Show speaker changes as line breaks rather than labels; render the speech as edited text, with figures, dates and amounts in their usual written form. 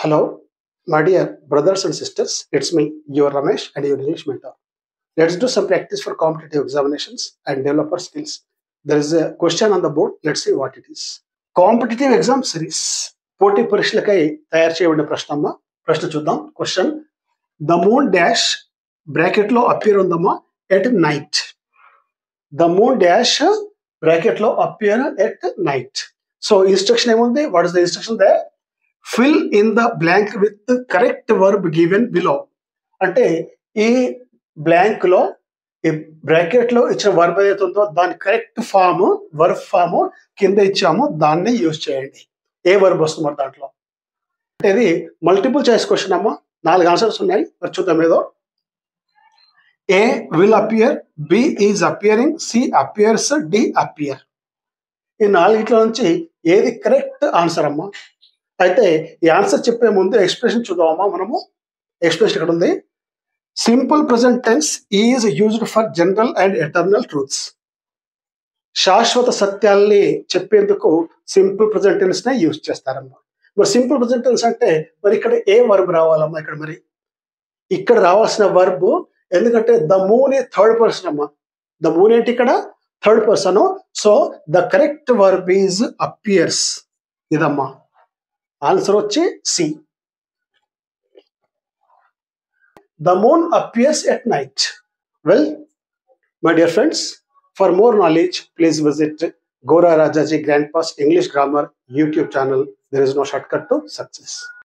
Hello, my dear brothers and sisters. It's me, your Ramesh, and your English mentor. Let's do some practice for competitive examinations and develop our skills. There is a question on the board. Let's see what it is. Competitive exam series పోటీ పరీక్షలకై తయారు చేయబడిన ప్రశ్న చూద్దాం. Question the moon dash bracket లో appear ఉందమ్మా at night. The moon dash bracket లో appear at night. So instruction ఏముంది? What is the instruction there? Fill in the blank with correct verb given below. అంటే ఈ blank లో ఈ bracket లో ఇచ్చిన వర్బ్ ఏదైతే ఉందో దాని కరెక్ట్ ఫామ్ వర్బ్ ఫామ్ కింద ఇచ్చాము, దాన్ని యూజ్ చేయండి. ఏ వర్బ్ వస్తుంది మరి దాంట్లో? అంటే ఇది మల్టిపుల్ చాయిస్ క్వశ్చన్ అమ్మా. 4 ఆన్సర్స్ ఉన్నాయి, మరి చూద్దాం. ఏదో A will appear, B is appearing, C appears, D appear. ఈ 4 నుంచి ఏది కరెక్ట్ ఆన్సర్ అమ్మా? అయితే ఈ ఆన్సర్ చెప్పే ముందు ఎక్స్ప్రెషన్ చూద్దామమ్మా. మనము ఎక్స్ప్రెషన్ ఇక్కడ ఉంది. Simple present tense is used for general and eternal truths. శాశ్వత సత్యాల్ని చెప్పేందుకు సింపుల్ ప్రెజెంట్ టెన్స్ నే యూజ్ చేస్తారమ్మా. మరి సింపుల్ ప్రెజెంట్ టెన్స్ అంటే మరి ఇక్కడ ఏ వర్బ్ రావాలమ్మా? ఇక్కడ మరి ఇక్కడ రావాల్సిన వర్బ్, ఎందుకంటే the moon A third person అమ్మా. ద మూన్ ఏంటి ఇక్కడ? Third person. So the correct verb is appears. ఇదమ్మా ఆన్సర్ వచ్చి C. The moon appears at night. Well, my dear friends, for more knowledge, please visit Gora Rajaji Grandpa's English Grammar YouTube channel. There is no shortcut to success.